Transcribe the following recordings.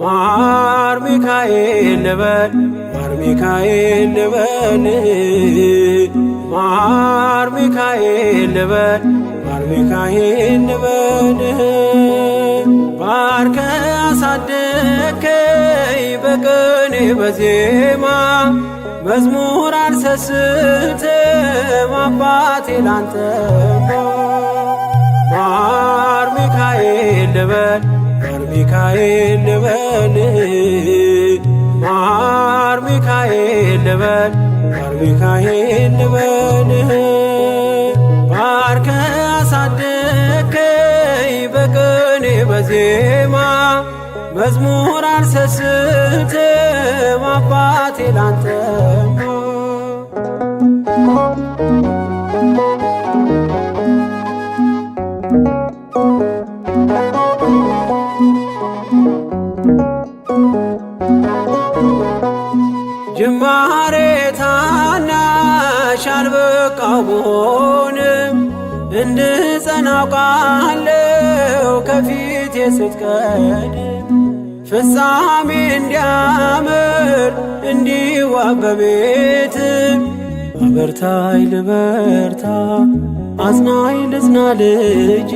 ማር ሚካኤል ልበል ማር ሚካኤል ልበል ማር ሚካኤል ልበል ማር ሚካኤል ልበል ባርከ አሳደከኝ በቅኔ በዜማ መዝሙር አልሰስትም አባቴ ላንተማ ማር ሚካኤል ልበል ማር ሚካኤል ልበል ማር ሚካኤል ልበል ማር ሚካኤል ልበል ባርከ አሳደከኝ በቅኔ በዜማ መዝሙር አልሰስትም አባቴ ላንተማ ጅማሬ ታናሽ አልበቃው ብሆንም እንድጸና አውቃለሁ ከፊቴ ስትቀድም ፍጻሜ እንዲያምር እንዲዋብ በቤት አበርታይ ልበርታ አጽናኝ ልጽና ልጅ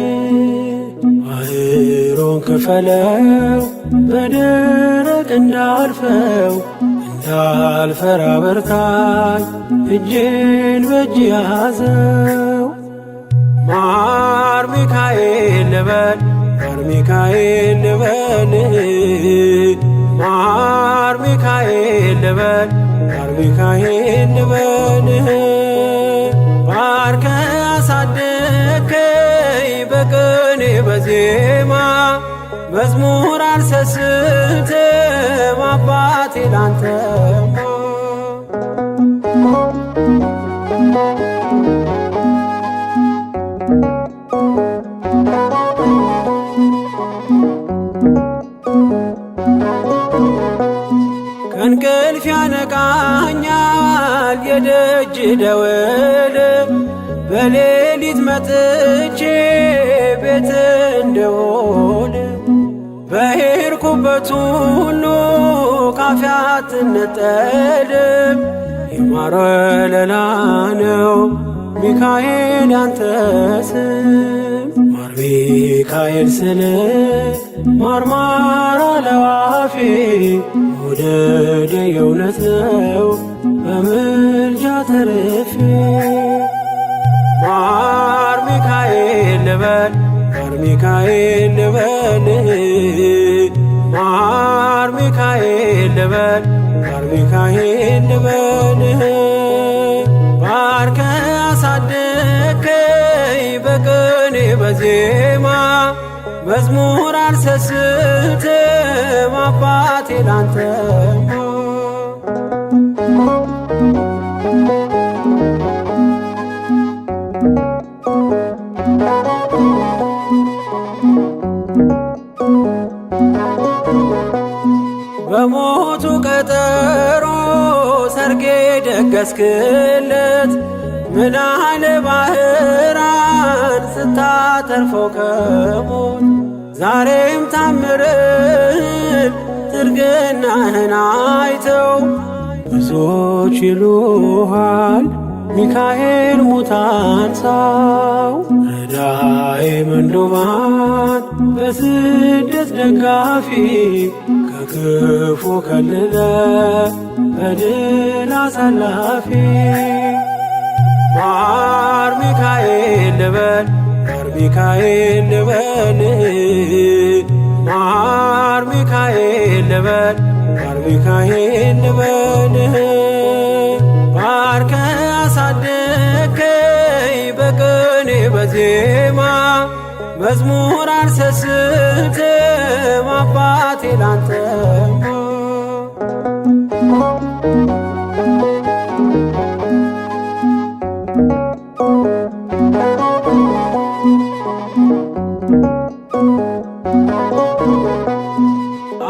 ባህሩን ክፈለው በደረቅ እንዳልፈው እንዳልፈራ በርታኝ እጄን በእጅ ያዘው ማር ሚካኤል ልበል ማር ሚካኤል ልበል ማር ሚካኤል ልበል ማር ሚካኤል ልበል ባርከ አሳደከኝ በቅኔ በዜማ መዝሙር አልሰስትም አባቴ ላንተማ ከእንቅልፍ ያነቃኛል የደጅ ደወል በሌሊት መጥቼ ቤት እንደውል በሄድኩበት ሁሉ ካፌ አትነጠልም የማር ወለላ ነው ሚካኤል ያንተ ስም ማር ሚካኤል ስል ማርማር አለው አፌ መውደድ የእውነት ነው በምልጃ ተርፌ ማር ሚካኤል ልበል ማር ሚካኤል ልበል ማር ሚካኤል ልበል ማር ሚካኤል ልበል ባርከ አሳደከኝ በቅኔ በዜማ መዝሙር አልሰስትም አባቴ ላንተማ በሞቱ ቀጠሮ ሰርጌ ደገስክለት ምናለ ባህራን ስታተርፈው ከሞት ዛሬም ታምርህን ትርግናህን አይተው ብዙዎች ይሉሃል ሚካኤል ሙታን ሳው ረዳኤ ምንዱባን በስደት ደጋፊ ከክፉ ከልለ በድል አሳላፊ ማር ሚካኤል ልበል ማር ሚካኤል ልበል ማር ሚካኤል ልበል ማር ሚካኤል ልበል መዝሙር አልሰስትም አባቴ ላንተማ።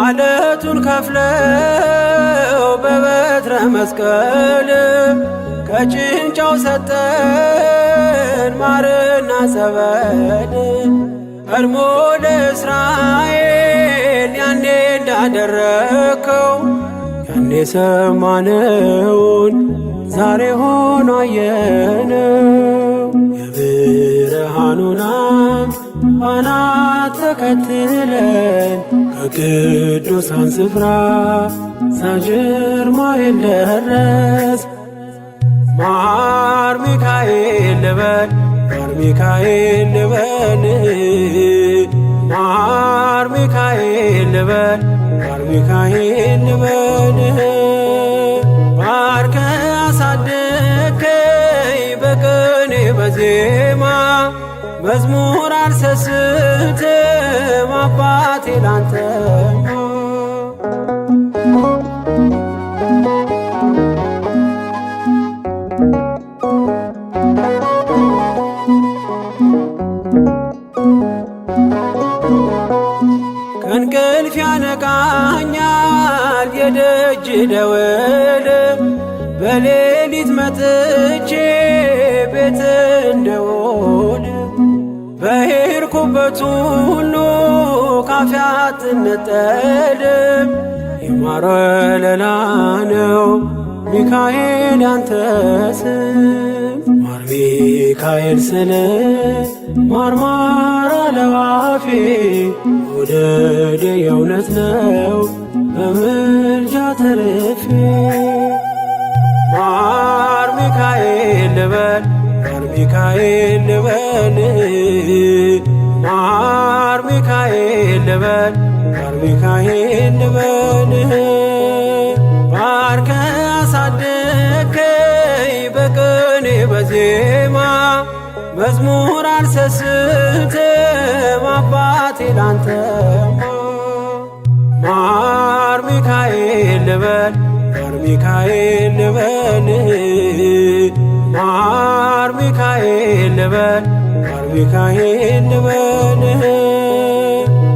አለቱን ከፍለው በበትረ መስቀል ከጭንጫው ሰጠን ማርና ጸበል። ቀድሞ ለእስራኤል ያኔ እንዳደረከው ያኔ ሰማነውን ዛሬ ሆኖ አየነው። የብርሃኑን አምድ ፋና ተከትለን ከቅዱሳን ስፍራ ሳጅር ማይል ደረስ። ማር ሚካኤል ልበል ማር ሚካኤል ልበል ማር ሚካኤል ልበል ማር ሚካኤል ልበል። ባርከ አሳደከኝ በቅኔ በዜማ መዝሙር አልሰስትም አባቴ ላንተማ። ከእንቅልፍ ያነቃኛል የደጅ ደወል በሌሊት መጥቼ ቤት እንደውል። በሄድኩበት ሁሉ ካፌ አትነጠልም። የማር ወለላ ነው ሚካኤል ያንተ ስም። ማር ሚካኤል ስል ማርማር አለው አፌ መውደድ የእውነት ነው በምልጃ ተርፌ። ማር ሚካኤል ልበል ማር ሚካኤል ልበል ማር ሚካኤል ልበል ማር ሚካኤል ልበል። ባርከ አሳደከኝ በቅኔ በዜማ መዝሙር አልሰስትም አባቴ ላንተማ። ማር ሚካኤል ልበል ማር ሚካኤል ልበል ማር ሚካኤል ልበል ማር ሚካኤል ልበል።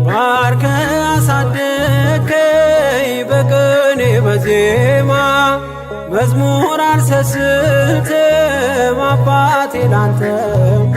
ባርከ አሳደከኝ በቅኔ በዜማ መዝሙር አልሰስትም አባቴ ላንተማ።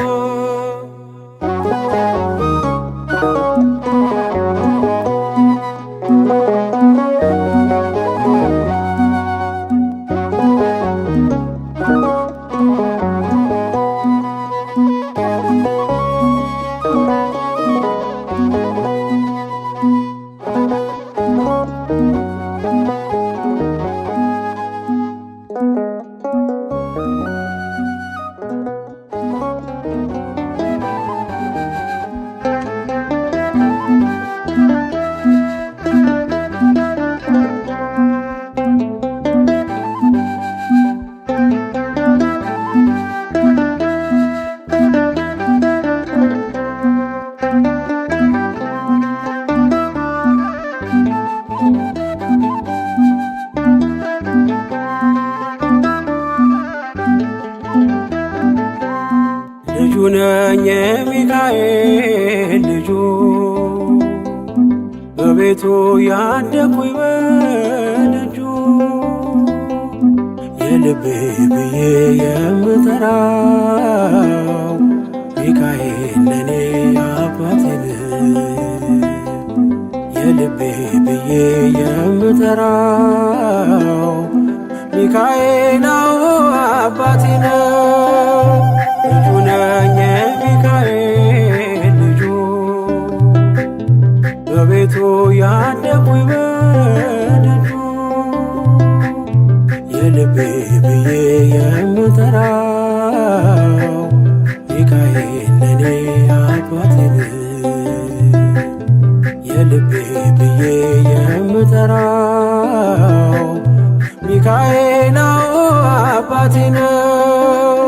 ልጁ ነኝ የሚካኤል ልጁ በቤቱ ያደኩኝ በደጁ። የልቤ ብዬ የምጠራው ሚካኤል ለኔ አባቴ ነው። የልቤ ብዬ የምጠራው ሚካኤል አባቴ ነው። ልጁ ነኝ የሚካኤል ልጁ በቤቱ ያደኩኝ በደጁ። የልቤ ብዬ የምጠራው ሚካኤል ለኔ አባቴ ነው። የልቤ ብዬ የምጠራው ሚካኤል አባቴ ነው።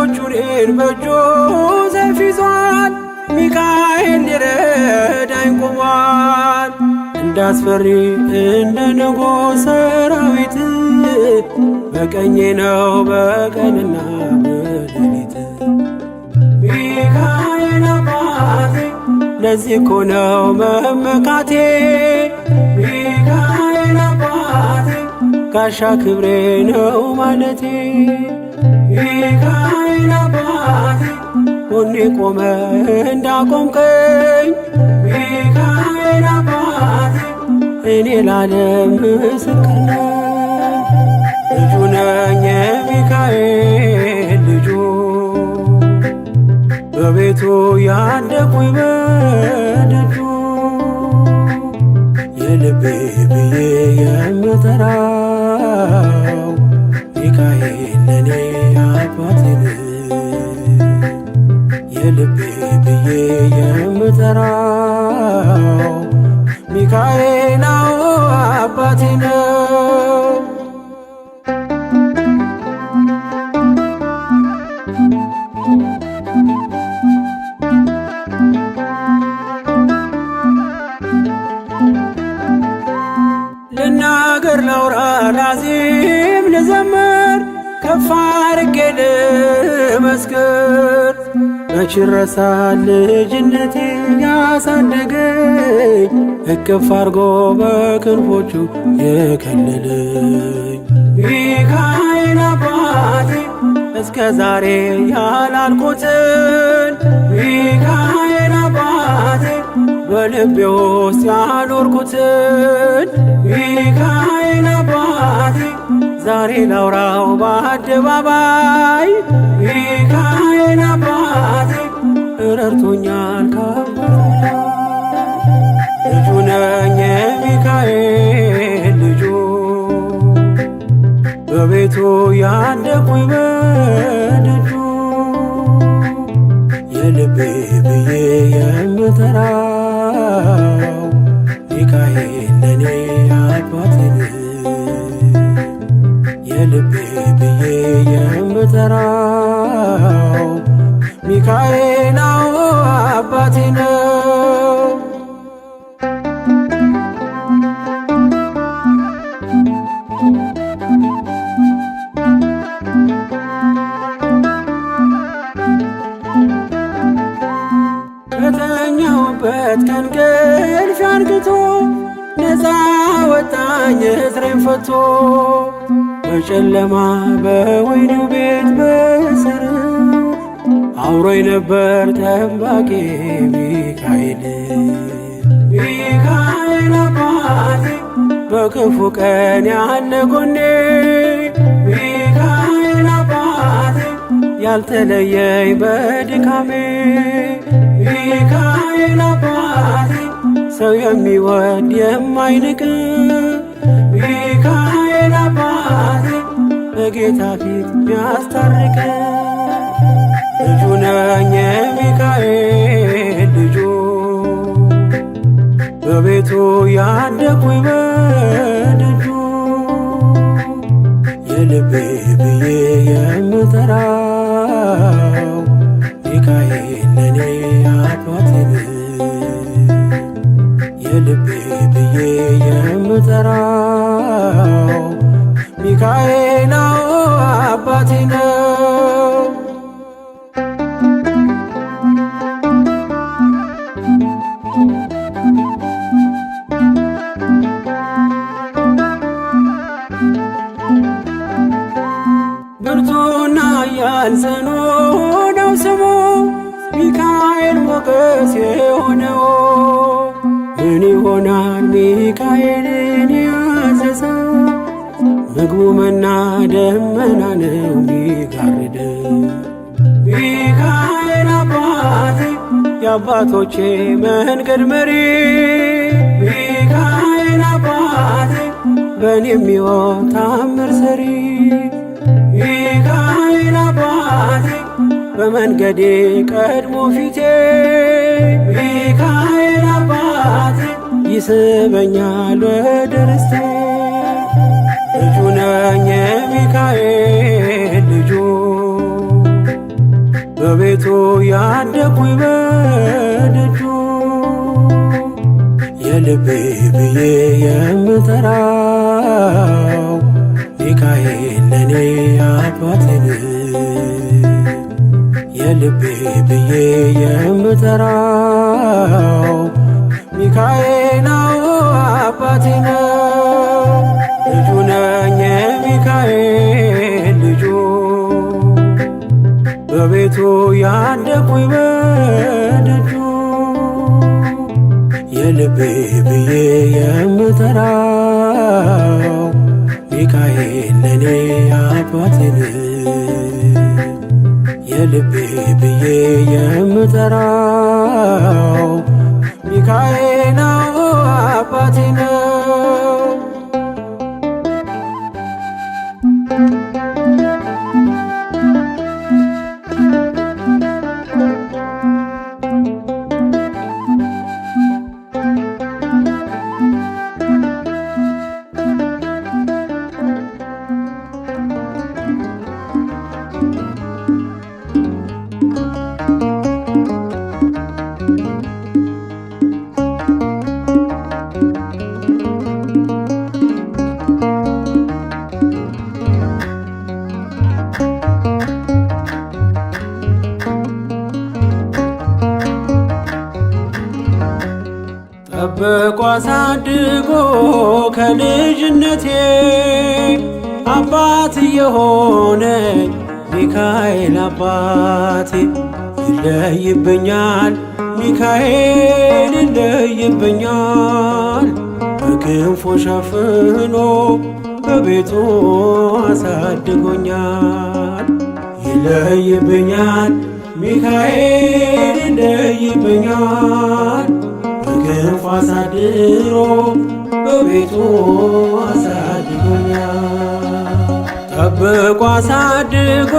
ጠላቶቹ እኔን በእጁ ሰይፍ ይዟል። ሚካኤል ሊረዳኝ ቆሟል። እንዳስፈሪ እንደ ንጉሥ ሰራዊት በቀኜ ነው በቀንና በሌሊት። ሚካኤል አባቴ ለዚህ እኮ ነው መመካቴ። ሚካኤል አባቴ ጋሻ ክብሬ ነው ማለቴ። ሚካኤል አባቴ ጎኔ ቆመ እንዳቆምከኝ። ሚካኤል አባቴ እኔ ላለም ምስክር ነኝ። ልጁ ነኝ የሚካኤል ልጁ በቤቱ ያደኩኝ በደጁ የልቤ ብዬ የምጠራው ሚካኤል ለኔ አባቴ ነው። የልቤ ብዬ የምጠራው ሚካኤል አባቴ ነው። ልናገር ላውራ ላዚም ልዘምር ከፍ አድርጌ ልመስክር። መች ይረሳል ልጅነቴ ያሳደገኝ እቅፍ አርጎ በክንፎቹ የከለለኝ። ሚካኤል አባቴ እስከ ዛሬ ያላልኩትን ሚካኤል አባቴ በልቤ ውስጥ ያኖርኩትን ሚካኤል አባቴ ዛሬ ላውራው በአደባባይ። ሚካኤል አባቴ ረድቶኛል ከአባቴ ልጁ ነኝ የሚካኤል ልጁ በቤቱ ያደኩኝ በደጁ የልቤ ብዬ የምጠራው ሚካኤል ለኔ አባቴ ነው። የልቤ ብዬ የምጠራው ሚካኤል አባቴ ነው። ከተኛሁበት ከእንቅልፍ አንቅቶ ነፃ ወጣኝ እስሬን ፈቶ። በጨለማ በወህኒው ቤት በእስር አብሮኝ ነበር ጠባቂ ሚካኤል። ሚካኤል አባቴ በክፉ ቀን ያለ ጎኔ። ሚካኤል አባቴ ያልተለየኝ በድካሜ። ሚካኤል አባቴ ሰው የሚወድ የማይንቅ ሚካኤል አባቴ በጌታ ፊት ሚያስታርቅ ልጁ ነኝ የሚካኤል ልጁ በቤቱ ያደኩኝ በደጁ የልቤ ብዬ የምጠራው ሚካኤል ለኔ አባቴ ነው። የልቤ ብዬ የምጠራው ሚካኤል አባቴ ነው። ብርቱና ኃያል ጽኑ ነው ስሙ ሚካኤል ሞገስ የሆነው። ምን ይሆናል ሚካኤልን ያዘዘው? ምግቡ መና ደመና ነው ሚጋርደው። ሚካኤል አባቴ የአባቶቼ መንገድ መሪ። ሚካኤል አባቴ በእኔ የሚሆን ታምር ሰሪ። ሚካኤል አባቴ በመንገዴ ቀድሞ ፊቴ። ሚካኤል አባቴ ይስበኛል ወደ ርስቴ። ልጁ ነኝ የሚካኤል ልጁ በቤቱ ያደኩኝ በደጁ የልቤ ብዬ የምጠራው ሚካኤል ለኔ አባቴን የልቤ ብዬ የምጠራው ሚካኤል ነው አባቴ ነው። ልጁ ነኝ የሚካኤል ልጁ በቤቱ ያደኩኝ በደጁ የልቤ ብዬ የምጠራው ሚካኤል ለኔ አባቴን የልቤ ብዬ የምጠራው ሚካኤል ነው አባቴ ነው። ጠብቆ አሳድጎ ከልጅነቴ አባት የሆነኝ ሚካኤል አባቴ ይለይብኛል ሚካኤል ይለይብኛል በክንፉ ሸፍኖ በቤቱ አሳድጎኛል። ይለይብኛል ሚካኤል ይለይብኛል በክንፉ አሳድሮ በቤቱ አሳድጎኛል። ጠብቆ አሳድጎ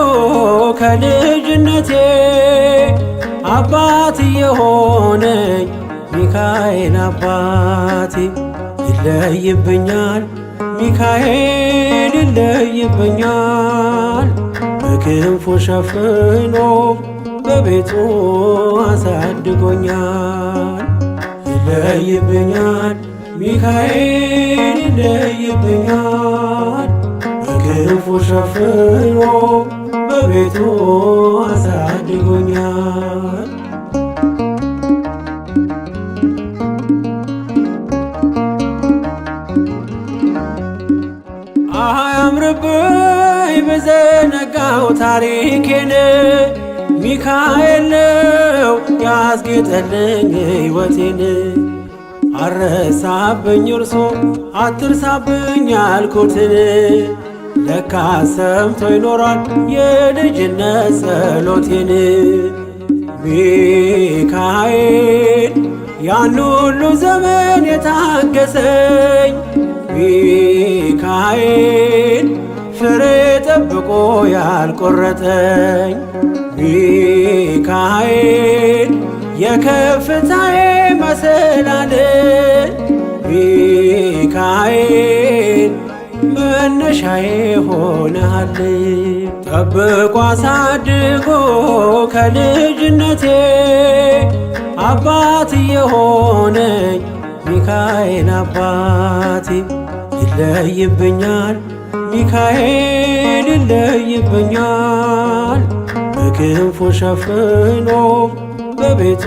ከልጅነቴ አባት የሆነኝ ሚካኤል አባቴ ይለይብኛል ሚካኤል ይለይብኛል በክንፉ ሸፍኖ በቤቱ አሳድጎኛል። ይለይብኛል ሚካኤል ይለይብኛል በክንፉ ሸፍኖ በቤቱ አሳድጎኛል። አያምርብኝ ብዘነጋው ታሪኬን ሚካኤል ነው ያስጌጠልኝ ሕይወቴን። አረሳብኝ እርሶ አትርሳብኝ ያልኩትን ለካ ሰምቶ ይኖራል የልጅነት ጸሎቴን። ሚካኤል ያን ሁሉ ዘመን የታገሰኝ ሚካኤል ፍሬ ጠብቆ ያልቆረጠኝ ሚካኤል የከፍታዬ መሰላል ሚካኤል መነሻዬ ሆነሃል። ጠብቆ አሳድጎ ከልጅነቴ አባት የሆነኝ ሚካኤል አባቴ ይለይብኛል ሚካኤል ይለይብኛል በክንፉ ሸፍኖ በቤቱ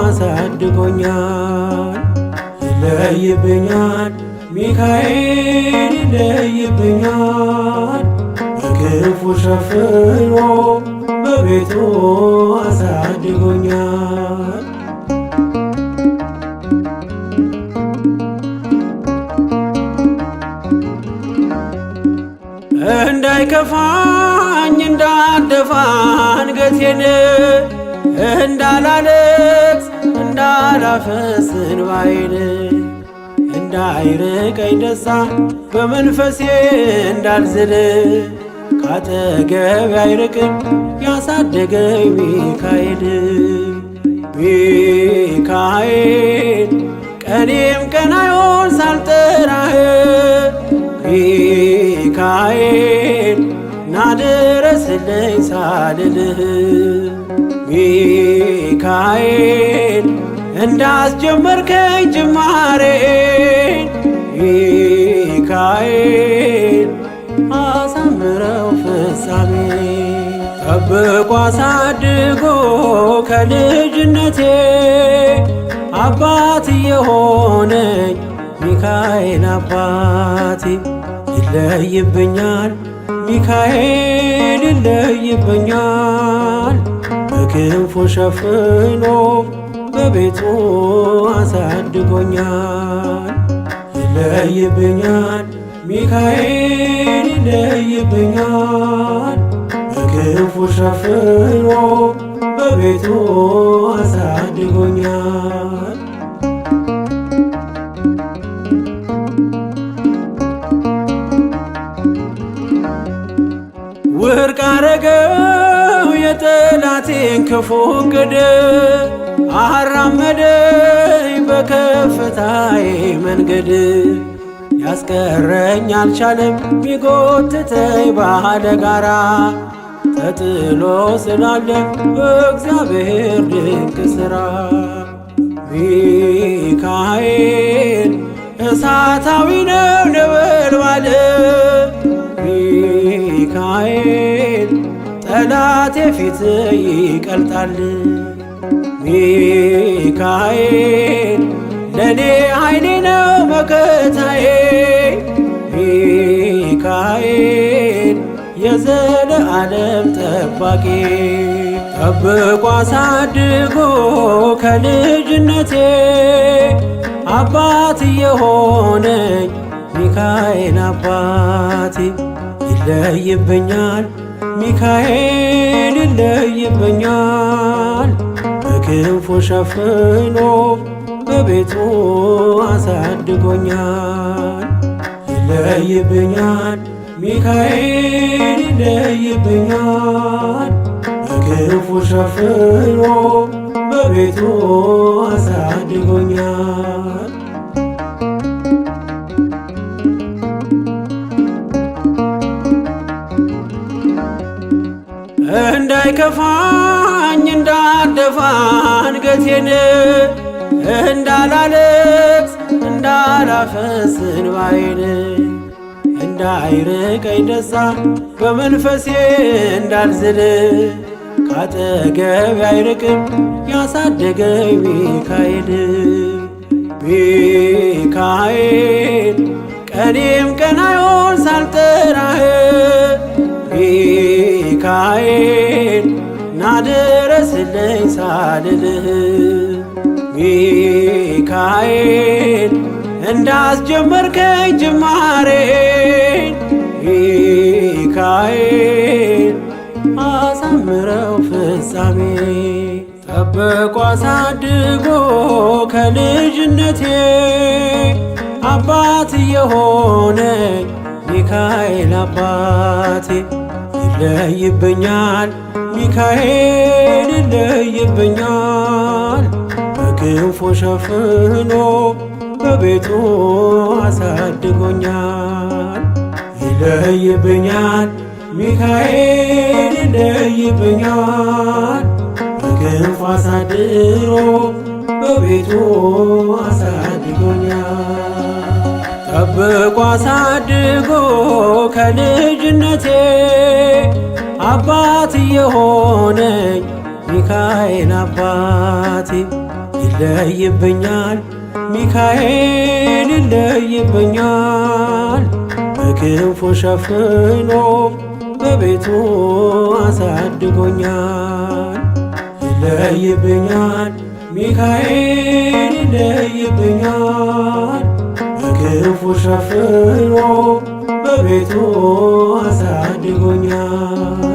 አሳድጎኛል። ይለይብኛል ሚካኤል ይለይብኛል በክንፉ ሸፍኖ በቤቱ አሳድጎኛል። እንዳይከፋኝ እንዳልደፋ አንገቴን እንዳላለቅስ እንዳላፈስ እንባዬን እንዳይርቀኝ ደስታ በመንፈሴ እንዳልዝል ካጠገቤ አይርቅም ያሳደገኝ ሚካኤል። ሚካኤል ቀኔም ቀን አይሆን ሳልጠራህ ሚካኤል ናድረ ድረስልኝ ሳልልህ ሚካኤል እንዳስጀመርከኝ ጅማሬን ሚካኤል አሳምረው ፍጻሜ ጠብቆ አሳድጎ ከልጅነቴ አባት የሆነኝ ሚካኤል አባቴ ይለይብኛል ሚካኤል ይለይብኛል በክንፉ ሸፍኖ በቤቱ አሳድጎኛል ይለይብኛል ሚካኤል ይለይብኛል በክንፉ ሸፍኖ በቤቱ አሳድጎኛል ውድቅ አረገው የጠላቴን ክፉ ዕቅድ አራመደኝ በከፍታዬ መንገድ ያስቀረኝ አልቻለም ቢጎትተኝ ባለ ጋራ ተጥሎ ስላለ እግዚአብሔር ድንቅ ሥራ ሚካኤል እሳታዊ ነው ነበልባል ሚካኤል ጠላቴ ፊት ይቀልጣል ሚካኤል ለኔ ኃይሌ ነው መከታዬ ሚካኤል የዘለዓለም ጠባቂ ጠብቆ አሳድጎ ከልጅነቴ አባት የሆነኝ ሚካኤል አባቴ ይለይብኛል ሚካኤል ይለይብኛል በክንፉ ሸፍኖ በቤቱ አሳድጎኛል ይለይብኛል ሚካኤል ይለይብኛል በክንፉ ሸፍኖ በቤቱ አሳድጎኛል እንዳይከፋኝ እንዳልደፋ አንገቴን እንዳላለቅስ እንዳላፈስ እንባዬን እንዳይርቀኝ ደስታ በመንፈሴ እንዳልዝል ካጠገቤ አይርቅም ያሳደገኝ ሚካኤል ሚካኤል ቀኔም ቀን አይሆን ሳልጠራህ ሚካኤል ናድረስልኝ ሳልልህ ሚካኤል እንዳስጀመርከኝ ጅማሬን ሚካኤል አሳምረው ፍጻሜ ጠብቆ አሳድጎ ከልጅነቴ አባት የሆነኝ ሚካኤል አባቴ ይለይብኛል ሚካኤል ይለይብኛል በክንፉ ሸፍኖ በቤቱ አሳድጎኛል ይለይብኛል ሚካኤል ይለይብኛል በክንፉ አሳድሮ በቤቱ አሳድጎኛል ጠብቆ አሳድጎ ከልጅነቴ አባት የሆነኝ ሚካኤል አባቴ ይለይብኛል ሚካኤል ይለይብኛል በክንፉ ሸፍኖ በቤቱ አሳድጎኛል ይለይብኛል ሚካኤል ይለይብኛል በክንፉ ሸፍኖ በቤቱ አሳድጎኛል